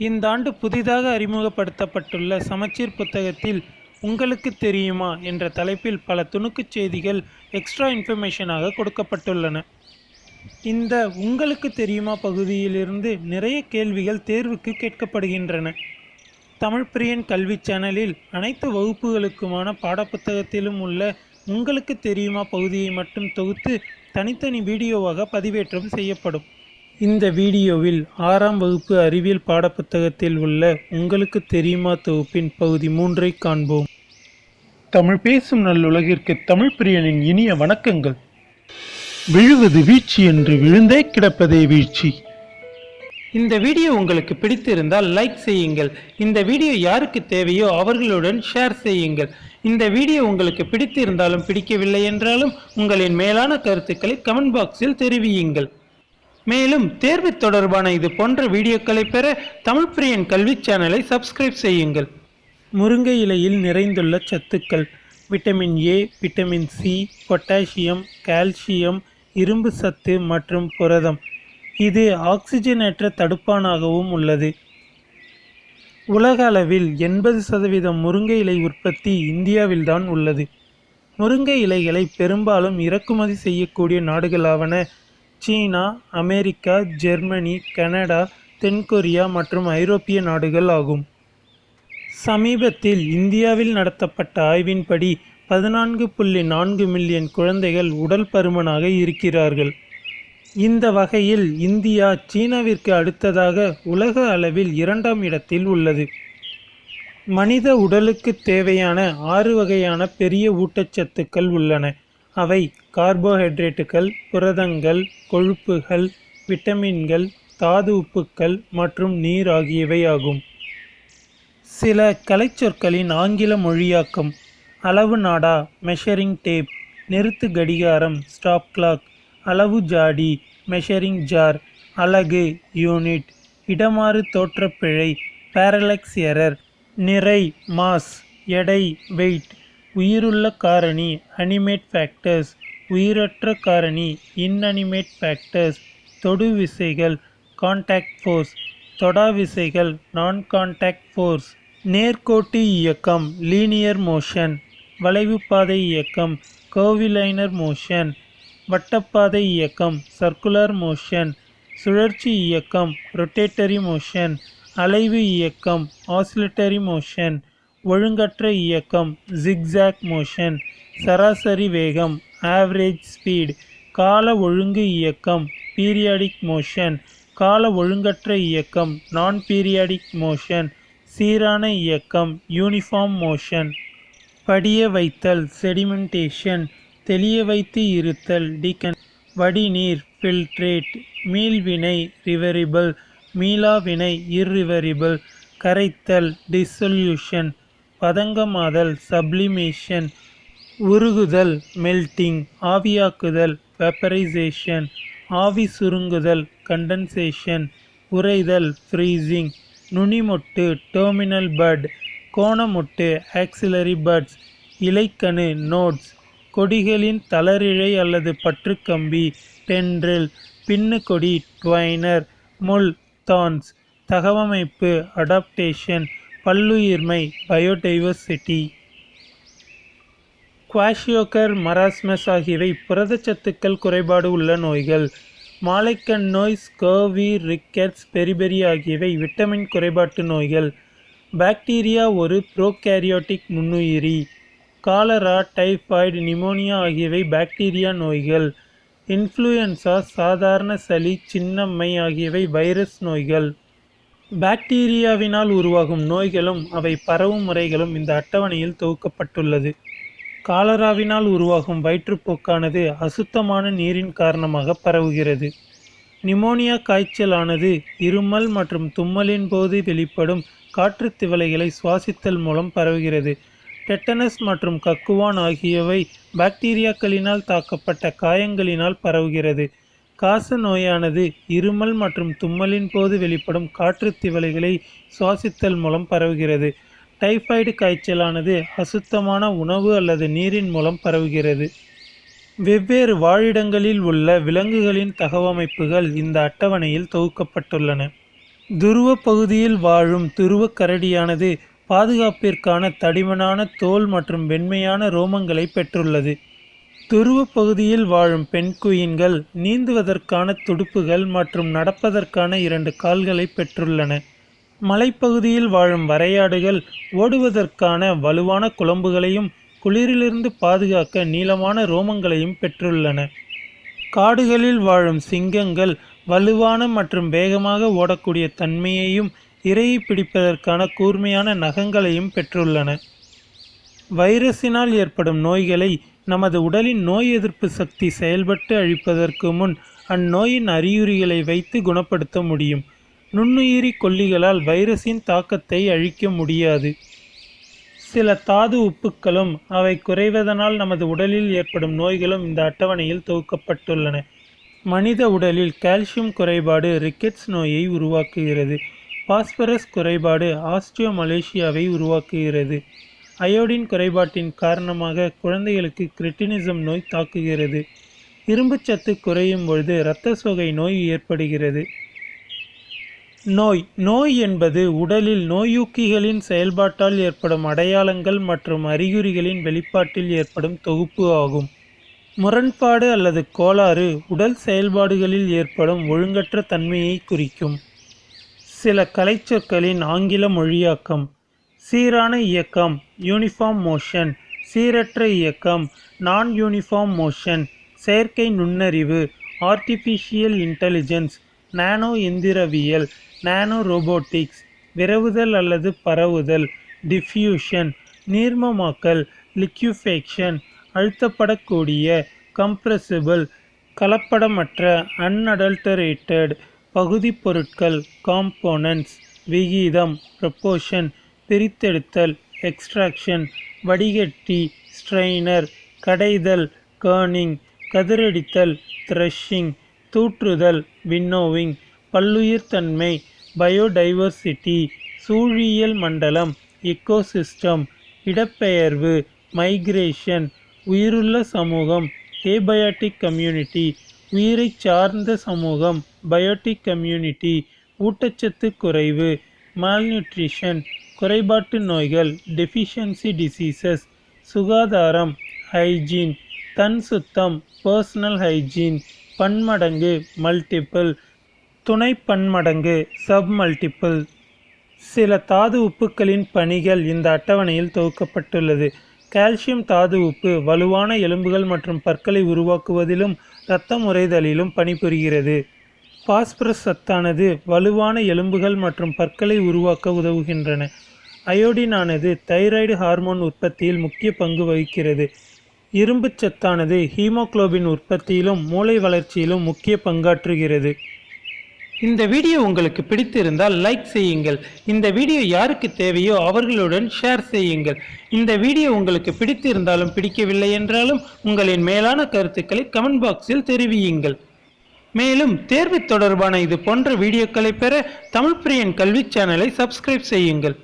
இந்த ஆண்டு புதிதாக அறிமுகப்படுத்தப்பட்டுள்ள சமச்சீர் புத்தகத்தில் உங்களுக்கு தெரியுமா என்ற தலைப்பில் பல துணுக்குச் செய்திகள் எக்ஸ்ட்ரா இன்ஃபர்மேஷனாக கொடுக்கப்பட்டுள்ளன. இந்த உங்களுக்கு தெரியுமா பகுதியிலிருந்து நிறைய கேள்விகள் தேர்வுக்கு கேட்கப்படுகின்றன. தமிழ் பிரியன் கல்வி சேனலில் அனைத்து வகுப்புகளுக்குமான பாடப்புத்தகத்திலும் உள்ள உங்களுக்கு தெரியுமா பகுதியை மட்டும் தொகுத்து தனித்தனி வீடியோவாக பதிவேற்றம் செய்யப்படும். இந்த வீடியோவில் 6ஆம் வகுப்பு அறிவியல் பாடப்புத்தகத்தில் உள்ள உங்களுக்கு தெரியுமா தொகுப்பின் பகுதி 3ஐ காண்போம். தமிழ் பேசும் நல்லுலகிற்கு தமிழ் பிரியனின் இனிய வணக்கங்கள். விழுவது வீழ்ச்சி என்று விழுந்தே கிடப்பதே வீழ்ச்சி. இந்த வீடியோ உங்களுக்கு பிடித்திருந்தால் லைக் செய்யுங்கள். இந்த வீடியோ யாருக்கு தேவையோ அவர்களுடன் ஷேர் செய்யுங்கள். இந்த வீடியோ உங்களுக்கு பிடித்திருந்தாலும் பிடிக்கவில்லை என்றாலும் உங்களின் மேலான கருத்துக்களை கமெண்ட் பாக்ஸில் தெரிவியுங்கள். மேலும் தேர்வு தொடர்பான இது போன்ற வீடியோக்களை பெற தமிழ் பிரியன் கல்வி சேனலை சப்ஸ்கிரைப் செய்யுங்கள். முருங்கை இலையில் நிறைந்துள்ள சத்துக்கள்: vitamin A, vitamin C, potassium, calcium, இரும்பு சத்து மற்றும் புரதம். இது ஆக்சிஜனேற்ற தடுப்பானாகவும் உள்ளது. உலக அளவில் 80% முருங்கை இலை உற்பத்தி இந்தியாவில்தான் உள்ளது. முருங்கை இலைகளை பெரும்பாலும் இறக்குமதி செய்யக்கூடிய நாடுகளாவன சீனா, அமெரிக்கா, ஜெர்மனி, கனடா, தென்கொரியா மற்றும் ஐரோப்பிய நாடுகள் ஆகும். சமீபத்தில் இந்தியாவில் நடத்தப்பட்ட ஆய்வின்படி 14.4 மில்லியன் குழந்தைகள் உடல் பருமனாக இருக்கிறார்கள். இந்த வகையில் இந்தியா சீனாவிற்கு அடுத்ததாக உலக அளவில் 2ஆம் இடத்தில் உள்ளது. மனித உடலுக்கு தேவையான 6 வகையான பெரிய ஊட்டச்சத்துக்கள் உள்ளன. அவை கார்போஹைட்ரேட்டுகள், புரதங்கள், கொழுப்புகள், விட்டமின்கள், தாது உப்புக்கள் மற்றும் நீர் ஆகியவை ஆகும். சில கலைச்சொற்களின் ஆங்கில மொழியாக்கம்: அளவு நாடா, மெஷரிங் டேப், நிறுத்து கடிகாரம், ஸ்டாப் கிளாக், அளவு ஜாடி, மெஷரிங் ஜார், அலகு, யூனிட், இடமாறு தோற்றப்பிழை, பேரலக்ஸ் எரர், நிறை, மாஸ், எடை, வெயிட், உயிருள்ள காரணி, அனிமேட் ஃபேக்டர்ஸ், உயிரற்ற காரணி, இன்அனிமேட் ஃபேக்டர்ஸ், தொடு விசைகள், கான்டாக்ட் ஃபோர்ஸ், தொடா விசைகள், நான் கான்டாக்ட் ஃபோர்ஸ், நேர்கோட்டு இயக்கம், லீனியர் மோஷன், வளைவுப்பாதை இயக்கம், கர்விலைனர் மோஷன், வட்டப்பாதை இயக்கம், சர்க்குலர் மோஷன், சுழற்சி இயக்கம், ரொட்டேட்டரி மோஷன், அலைவு இயக்கம், ஆசிலேட்டரி மோஷன், ஒழுங்கற்ற இயக்கம், ஜிக்ஸாக் மோஷன், சராசரி வேகம், ஆவரேஜ் ஸ்பீட், கால ஒழுங்கு இயக்கம், பீரியாடிக் மோஷன், கால ஒழுங்கற்ற இயக்கம், நான் பீரியாடிக் மோஷன், சீரான இயக்கம், யூனிஃபார்ம் மோஷன், படிய வைத்தல், செடிமெண்டேஷன், தெளிய வைத்து இருத்தல், வடிநீர், ஃபில்ட்ரேட், மீள்வினை, ரிவரிபிள், மீளாவினை, இர்ரிவரிபிள், கரைத்தல், டிசொல்யூஷன், பதங்கமாதல், சப்ளிமேஷன், உருகுதல், மெல்டிங், ஆவியாக்குதல், வெப்பரைசேஷன், ஆவி சுருங்குதல், கண்டன்சேஷன், உறைதல், ஃப்ரீசிங், நுனிமொட்டு, டெர்மினல் பட், கோணமொட்டு, ஆக்சிலரி பட்ஸ், இலைக்கணு, நோட்ஸ், கொடிகளின் தளரிழை அல்லது பற்றுக்கம்பி, டென்ட்ரில், பின்னுக்கொடி, ட்வைனர், முள், தான்ஸ், தகவமைப்பு, அடாப்டேஷன், பல்லுயிர்மை, பயோடைவர்சிட்டி. குவாஷியோகர், மராஸ்மஸ் ஆகியவை புரதச்சத்துக்கள் குறைபாடு உள்ள நோய்கள். மாலைக்கண் நோய், ஸ்கர்வி, ரிக்கெட்ஸ், பெரிபெரி ஆகியவை விட்டமின் குறைபாட்டு நோய்கள். பாக்டீரியா ஒரு புரோகாரியோட்டிக் நுண்ணுயிரி. காலரா, டைபாய்டு, நிமோனியா ஆகியவை பாக்டீரியா நோய்கள். இன்ஃப்ளூயன்சா, சாதாரண சளி, சின்னம்மை ஆகியவை வைரஸ் நோய்கள். பாக்டீரியாவினால் உருவாகும் நோய்களும் அவை பரவும் முறைகளும் இந்த அட்டவணையில் தொகுக்கப்பட்டுள்ளது. காலராவினால் உருவாகும் வயிற்றுப்போக்கானது அசுத்தமான நீரின் காரணமாக பரவுகிறது. நிமோனியா காய்ச்சலானது இருமல் மற்றும் தும்மலின் போது வெளிப்படும் காற்றுத் திவலைகளை சுவாசித்தல் மூலம் பரவுகிறது. டெட்டனஸ் மற்றும் கக்குவான் ஆகியவை பாக்டீரியாக்களினால் தாக்கப்பட்ட காயங்களினால் பரவுகிறது. காச நோயானது இருமல் மற்றும் தும்மலின் போது வெளிப்படும் காற்றுத் திவலைகளை சுவாசித்தல் மூலம் பரவுகிறது. டைபாய்டு காய்ச்சலானது அசுத்தமான உணவு அல்லது நீரின் மூலம் பரவுகிறது. வெவ்வேறு வாழிடங்களில் உள்ள விலங்குகளின் தகவமைப்புகள் இந்த அட்டவணையில் தொகுக்கப்பட்டுள்ளன. துருவ பகுதியில் வாழும் துருவ கரடியானது பாதுகாப்பிற்கான தடிமனான தோல் மற்றும் வெண்மையான ரோமங்களை பெற்றுள்ளது. துருவ பகுதியில் வாழும் பெண் குயின்கள் நீந்துவதற்கான துடுப்புகள் மற்றும் நடப்பதற்கான 2 கால்களை பெற்றுள்ளன. மலைப்பகுதியில் வாழும் வரையாடுகள் ஓடுவதற்கான வலுவான குளம்புகளையும் குளிரிலிருந்து பாதுகாக்க நீளமான ரோமங்களையும் பெற்றுள்ளன. காடுகளில் வாழும் சிங்கங்கள் வலுவான மற்றும் வேகமாக ஓடக்கூடிய தன்மையையும் இரையை பிடிப்பதற்கான கூர்மையான நகங்களையும் பெற்றுள்ளன. வைரஸினால் ஏற்படும் நோய்களை நமது உடலின் நோய் எதிர்ப்பு சக்தி செயல்பட்டு அழிப்பதற்கு முன் அந்நோயின் அறிகுறிகளை வைத்து குணப்படுத்த முடியும். நுண்ணுயிரி கொல்லிகளால் வைரஸின் தாக்கத்தை அழிக்க முடியாது. சில தாது உப்புக்களும் அவை குறைவதனால் நமது உடலில் ஏற்படும் நோய்களும் இந்த அட்டவணையில் தொகுக்கப்பட்டுள்ளன. மனித உடலில் கால்சியம் குறைபாடு ரிக்கெட்ஸ் நோயை உருவாக்குகிறது. பாஸ்பரஸ் குறைபாடு ஆஸ்டியோமலேசியாவை உருவாக்குகிறது. அயோடின் குறைபாட்டின் காரணமாக குழந்தைகளுக்கு கிரிட்டினிசம் நோய் தாக்குகிறது. இரும்புச்சத்து குறையும் பொழுது இரத்த சோகை நோய் ஏற்படுகிறது. நோய் என்பது உடலில் நோயூக்கிகளின் செயல்பாட்டால் ஏற்படும் அடையாளங்கள் மற்றும் அறிகுறிகளின் வெளிப்பாட்டில் ஏற்படும் தொகுப்பு ஆகும். முரண்பாடு அல்லது கோளாறு உடல் செயல்பாடுகளில் ஏற்படும் ஒழுங்கற்ற தன்மையை குறிக்கும். சில கலைச்சொற்களின் ஆங்கில மொழியாக்கம்: சீரான இயக்கம் யூனிஃபார்ம் மோஷன், சீரற்ற இயக்கம் நான் யூனிஃபார்ம் மோஷன், செயற்கை நுண்ணறிவு ஆர்டிஃபிஷியல் இன்டெலிஜென்ஸ், நானோ எந்திரவியல் நானோ ரோபோட்டிக்ஸ், விரவுதல் அல்லது பரவுதல் டிஃப்யூஷன், நீர்மமாக்கல் லிக்யூஃபேக்ஷன், அழுத்தப்படக்கூடிய கம்ப்ரெசிபிள், கலப்படமற்ற அன்அடல்டரேட்டட், பகுதி பொருட்கள் காம்போனன்ட்ஸ், விகிதம் ப்ரொபோர்ஷன், பிரித்தெடுத்தல் எக்ஸ்ட்ராக்ஷன், வடிகட்டி ஸ்ட்ரெய்னர், கடைதல் கர்னிங், கதிரடித்தல் த்ரெஷிங், தூற்றுதல் வின்னோவிங், பல்லுயிர்த்தன்மை பயோடைவர்சிட்டி, சூழியல் மண்டலம் எக்கோசிஸ்டம், இடப்பெயர்வு மைக்ரேஷன், உயிருள்ள சமூகம் ஏபயாட்டிக் கம்யூனிட்டி, உயிரைச் சார்ந்த சமூகம் பயோட்டிக் கம்யூனிட்டி, ஊட்டச்சத்து குறைவு மால்நியூட்ரிஷன், குறைபாட்டு நோய்கள் டெஃபிஷியன்சி டிசீசஸ், சுகாதாரம் ஹைஜீன், தன் சுத்தம் பர்சனல் ஹைஜீன், பன்மடங்கு மல்டிபிள், துணை பன்மடங்கு சப்மல்டிபிள். சில தாது உப்புக்களின் பணிகள் இந்த அட்டவணையில் தொகுக்கப்பட்டுள்ளது. கால்சியம் தாது உப்பு வலுவான எலும்புகள் மற்றும் பற்களை உருவாக்குவதிலும் இரத்தம் உறைதலிலும் பணிபுரிகிறது. பாஸ்பரஸ் சத்தானது வலுவான எலும்புகள் மற்றும் பற்களை உருவாக்க உதவுகின்றன. அயோடினானது தைராய்டு ஹார்மோன் உற்பத்தியில் முக்கிய பங்கு வகிக்கிறது. இரும்பு சத்தானது ஹீமோகுளோபின் உற்பத்தியிலும் மூளை வளர்ச்சியிலும் முக்கிய பங்காற்றுகிறது. இந்த வீடியோ உங்களுக்கு பிடித்திருந்தால் லைக் செய்யுங்கள். இந்த வீடியோ யாருக்கு தேவையோ அவர்களுடன் ஷேர் செய்யுங்கள். இந்த வீடியோ உங்களுக்கு பிடித்திருந்தாலும் பிடிக்கவில்லை என்றாலும் உங்களின் மேலான கருத்துக்களை கமெண்ட் பாக்ஸில் தெரிவியுங்கள். மேலும் தேர்வு தொடர்பான இது போன்ற வீடியோக்களை பெற தமிழ் பிரியன் கல்வி சேனலை சப்ஸ்கிரைப் செய்யுங்கள்.